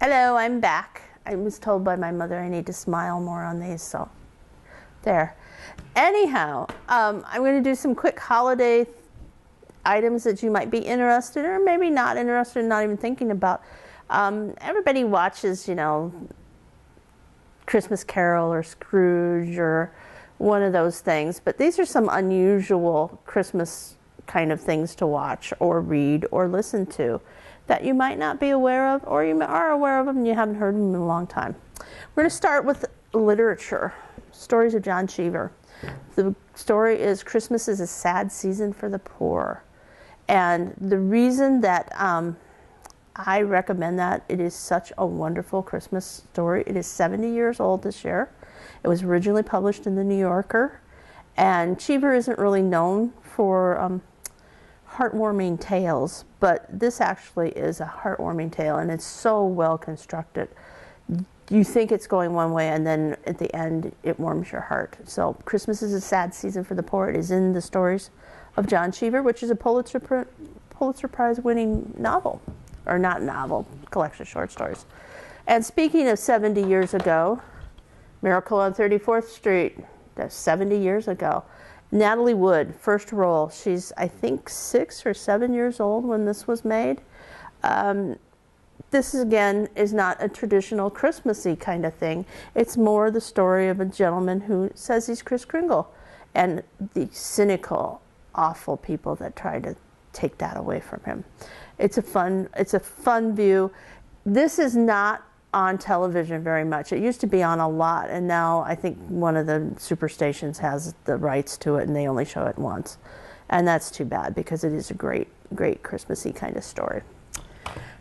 Hello, I'm back. I was told by my mother I need to smile more on these, so there. Anyhow, I'm going to do some quick holiday items that you might be interested in, or maybe not interested in, not even thinking about. Everybody watches, you know, Christmas Carol or Scrooge or one of those things, but these are some unusual Christmas kind of things to watch or read or listen to that you might not be aware of, or you are aware of them and you haven't heard them in a long time. We're going to start with literature, stories of John Cheever. The story is Christmas is a sad season for the poor. And the reason that I recommend that, it is such a wonderful Christmas story. It is 70 years old this year. It was originally published in the New Yorker. And Cheever isn't really known for heartwarming tales, but this actually is a heartwarming tale, and it's so well constructed. You think it's going one way, and then at the end it warms your heart. So Christmas is a sad season for the poor. It is in the stories of John Cheever, which is a Pulitzer Prize winning novel, or not novel, collection of short stories. And speaking of 70 years ago, Miracle on 34th Street, that's 70 years ago. Natalie Wood, first role. She's, I think, 6 or 7 years old when this was made. This, again, is not a traditional Christmassy kind of thing. It's more the story of a gentleman who says he's Kris Kringle, and the cynical, awful people that try to take that away from him. It's a fun view. This is not on television very much. It used to be on a lot, and now I think one of the superstations has the rights to it, and they only show it once. And that's too bad, because it is a great, great Christmassy kind of story.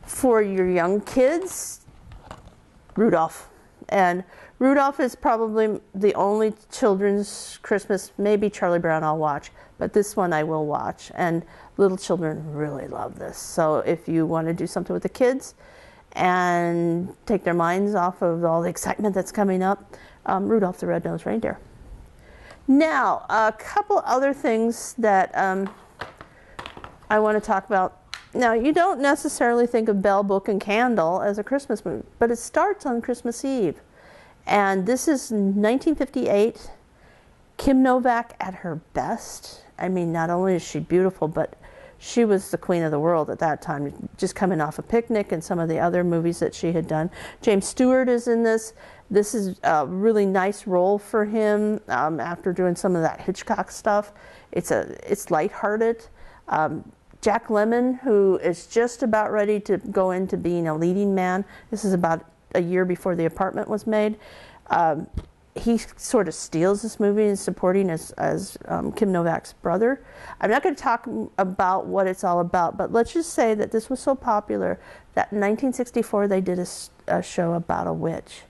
For your young kids, Rudolph. And Rudolph is probably the only children's Christmas, maybe Charlie Brown I'll watch, but this one I will watch. And little children really love this. So if you want to do something with the kids and take their minds off of all the excitement that's coming up, Rudolph the Red-Nosed Reindeer. Now, a couple other things that I want to talk about. Now, you don't necessarily think of Bell, Book, and Candle as a Christmas movie, but it starts on Christmas Eve. And this is 1958. Kim Novak at her best. I mean, not only is she beautiful, but she was the queen of the world at that time, just coming off a Picnic and some of the other movies that she had done. James Stewart is in this. This is a really nice role for him after doing some of that Hitchcock stuff. It's lighthearted. Jack Lemmon, who is just about ready to go into being a leading man. This is about a year before The Apartment was made. He sort of steals this movie and supporting as Kim Novak's brother. I'm not going to talk about what it's all about, but let's just say that this was so popular that in 1964 they did a show about a witch,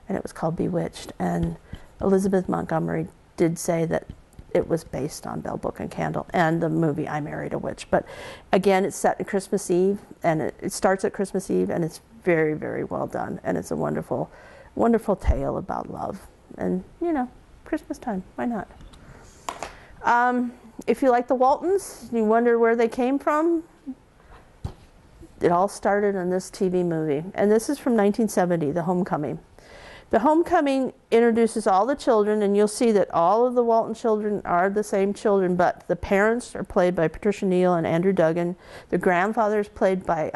and it was called Bewitched. And Elizabeth Montgomery did say that it was based on Bell, Book, and Candle and the movie I Married a Witch. But again, it's set at Christmas Eve, and it starts at Christmas Eve, and it's very, very well done. And it's a wonderful, wonderful tale about love. And, you know, Christmas time, why not? If you like the Waltons, you wonder where they came from, it all started in this TV movie. And this is from 1970, The Homecoming. The Homecoming introduces all the children, and you'll see that all of the Walton children are the same children, but the parents are played by Patricia Neal and Andrew Duggan. The grandfather is played by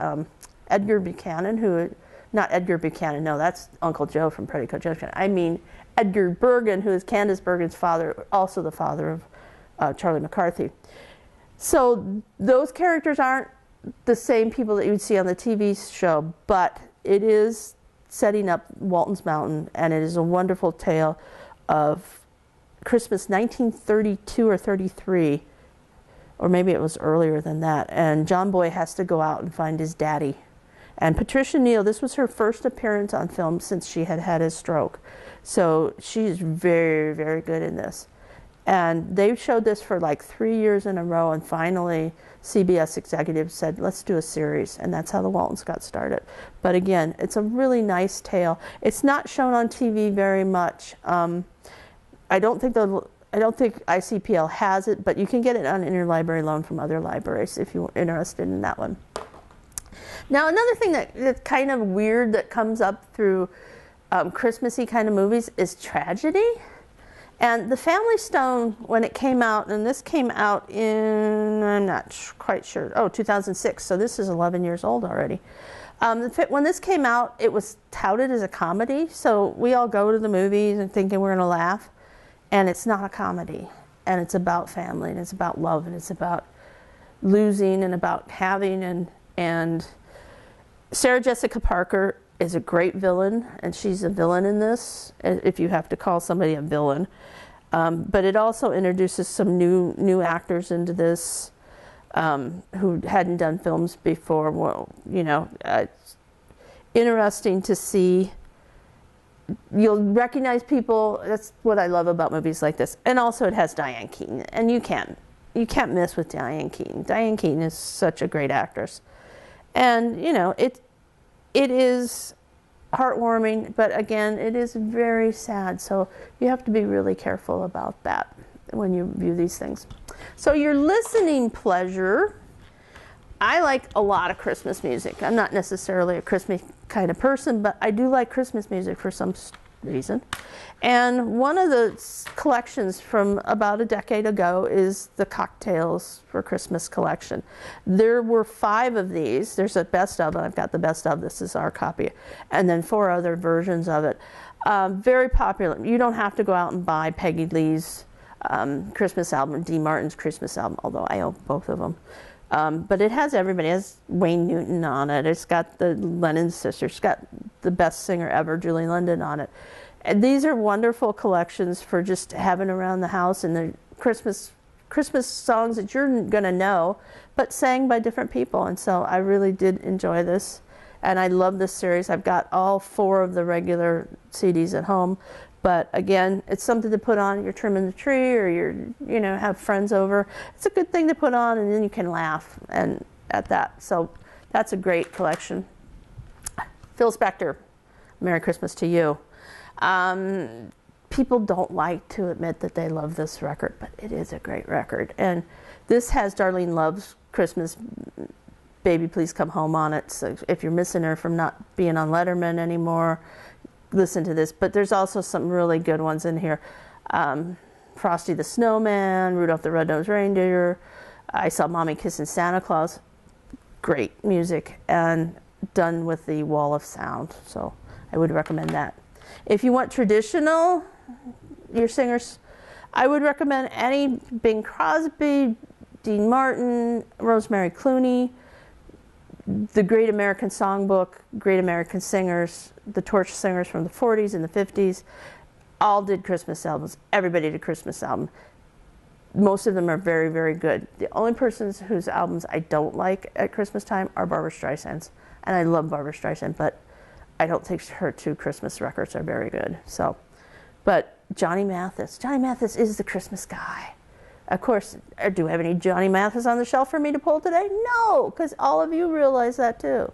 Edgar Buchanan, not Edgar Buchanan, no, that's Uncle Joe from Petticoat Junction. I mean Edgar Bergen, who is Candace Bergen's father, also the father of Charlie McCarthy. So those characters aren't the same people that you would see on the TV show, but it is setting up Walton's Mountain, and it is a wonderful tale of Christmas 1932 or 33, or maybe it was earlier than that, and John Boy has to go out and find his daddy. And Patricia Neal, this was her first appearance on film since she had had his stroke. So she's very, very good in this. And they showed this for like 3 years in a row, and finally CBS executives said, let's do a series, and that's how the Waltons got started. But again, it's a really nice tale. It's not shown on TV very much. I don't think ICPL has it, but you can get it on interlibrary loan from other libraries if you're interested in that one. Now, another thing that's kind of weird that comes up through Christmassy kind of movies is tragedy. And The Family Stone, when it came out, and this came out in, I'm not quite sure, 2006, so this is 11 years old already. When this came out, it was touted as a comedy, so we all go to the movies and thinking we're going to laugh, and it's not a comedy. And it's about family, and it's about love, and it's about losing, and about having, and Sarah Jessica Parker is a great villain, and she's a villain in this, if you have to call somebody a villain. But it also introduces some new actors into this who hadn't done films before. Well, you know, it's interesting to see. You'll recognize people. That's what I love about movies like this. And also it has Diane Keaton, and you can't miss with Diane Keaton. Diane Keaton is such a great actress. And, you know, it is heartwarming, but again, it is very sad. So you have to be really careful about that when you view these things. So your listening pleasure, I like a lot of Christmas music. I'm not necessarily a Christmas kind of person, but I do like Christmas music for some reason. And one of the collections from about a decade ago is the Cocktails for Christmas collection. There were 5 of these. There's a best of, and I've got the best of. This is our copy. And then 4 other versions of it. Very popular. You don't have to go out and buy Peggy Lee's Christmas album, Dean Martin's Christmas album, although I own both of them. But it has everybody. It has Wayne Newton on it. It's got the Lennon sisters. It's got the best singer ever, Julie London, on it. And these are wonderful collections for just having around the house, and the Christmas songs that you're going to know, but sang by different people. And so I really did enjoy this, and I love this series. I've got all 4 of the regular CDs at home. But again, it's something to put on. You're trimming the tree, or you're, have friends over. It's a good thing to put on, and then you can laugh at that. So that's a great collection. Phil Spector, Merry Christmas to You. People don't like to admit that they love this record, but it is a great record. And this has Darlene Love's Christmas Baby Please Come Home on it. So if you're missing her from not being on Letterman anymore, listen to this. But there's also some really good ones in here. Frosty the Snowman, Rudolph the Red-Nosed Reindeer, I Saw Mommy Kissing Santa Claus. Great music, and done with the wall of sound. So I would recommend that. If you want traditional, your singers, I would recommend any Bing Crosby, Dean Martin, Rosemary Clooney, the Great American Songbook, Great American Singers, the Torch Singers from the 40s and the 50s, all did Christmas albums. Everybody did Christmas albums. Most of them are very, very good. The only persons whose albums I don't like at Christmas time are Barbra Streisand's. And I love Barbra Streisand, but I don't think her 2 Christmas records are very good. So, but Johnny Mathis is the Christmas guy. Of course, do I have any Johnny Mathis on the shelf for me to pull today? No, because all of you realize that too.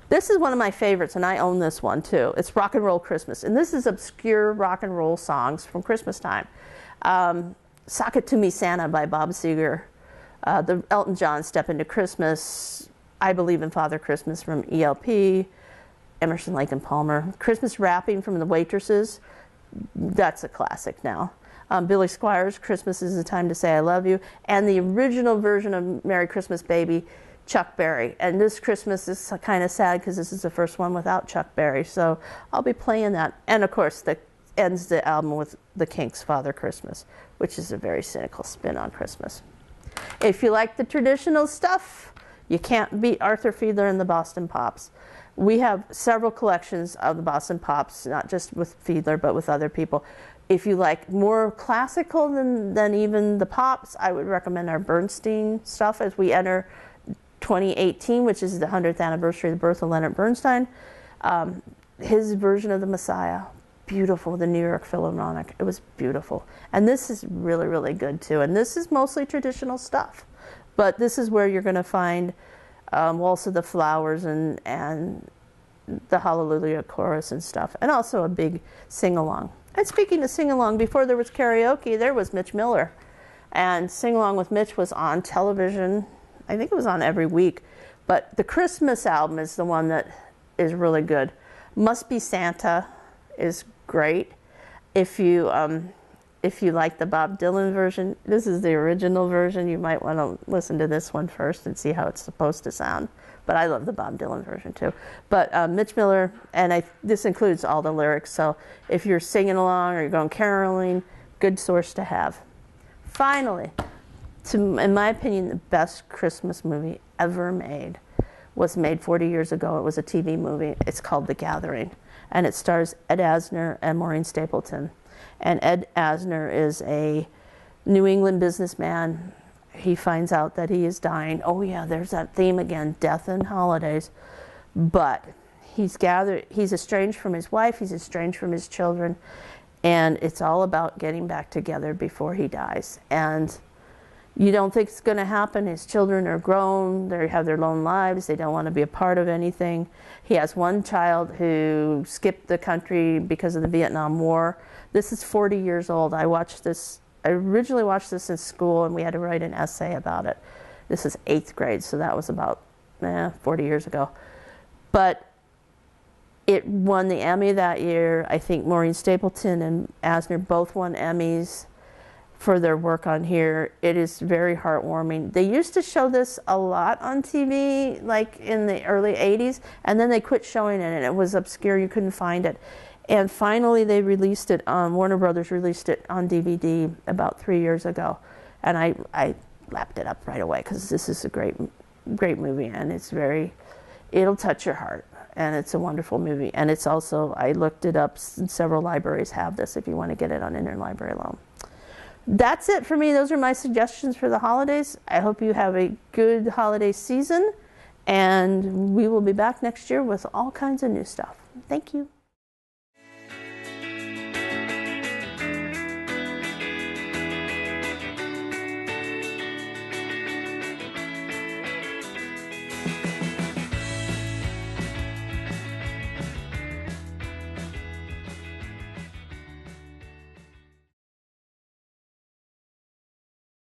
This is one of my favorites, and I own this one too. It's Rock and Roll Christmas, and this is obscure rock and roll songs from Christmas time. Sock It to Me Santa by Bob Seger, the Elton John Step Into Christmas, I Believe in Father Christmas from ELP, Emerson, Lake and Palmer, Christmas Wrapping from the Waitresses, that's a classic now. Billy Squires, Christmas is the Time to Say I Love You, and the original version of Merry Christmas Baby, Chuck Berry. And this Christmas is kind of sad because this is the first one without Chuck Berry, so I'll be playing that. And of course, that ends the album with the Kinks' Father Christmas, which is a very cynical spin on Christmas. If you like the traditional stuff, you can't beat Arthur Fiedler and the Boston Pops. We have several collections of the Boston Pops, not just with Fiedler, but with other people. If you like more classical than even the Pops, I would recommend our Bernstein stuff as we enter 2018, which is the 100th anniversary of the birth of Leonard Bernstein. His version of the Messiah, beautiful, the New York Philharmonic, it was beautiful. And this is really, really good too. And this is mostly traditional stuff. But this is where you're going to find Waltz of the Flowers and the Hallelujah Chorus and stuff. And also a big sing-along. And speaking of sing-along, before there was karaoke, there was Mitch Miller. And Sing Along with Mitch was on television. I think it was on every week. But the Christmas album is the one that is really good. Must Be Santa is great. If you like the Bob Dylan version, this is the original version. You might want to listen to this one first and see how it's supposed to sound. But I love the Bob Dylan version too. But Mitch Miller, and this includes all the lyrics, so if you're singing along or you're going caroling, good source to have. Finally, in my opinion, the best Christmas movie ever made was made 40 years ago. It was a TV movie. It's called The Gathering, and it stars Ed Asner and Maureen Stapleton. And Ed Asner is a New England businessman. He finds out that he is dying. Oh yeah, there's that theme again, death and holidays. But he's estranged from his wife, he's estranged from his children, and it's all about getting back together before he dies. And you don't think it's going to happen. His children are grown, they have their own lives, they don't want to be a part of anything. He has one child who skipped the country because of the Vietnam War. This is 40 years old. I originally watched this in school, and we had to write an essay about it. This is 8th grade, so that was about 40 years ago. But it won the Emmy that year. I think Maureen Stapleton and Asner both won Emmys for their work on here. It is very heartwarming. They used to show this a lot on TV, like in the early 80s, and then they quit showing it, and it was obscure. You couldn't find it. And finally they released it on, Warner Brothers released it on DVD about 3 years ago. And I lapped it up right away because this is a great movie, and it'll touch your heart. And it's a wonderful movie. And it's also, I looked it up, several libraries have this if you want to get it on interlibrary loan. That's it for me. Those are my suggestions for the holidays. I hope you have a good holiday season, and we will be back next year with all kinds of new stuff. Thank you.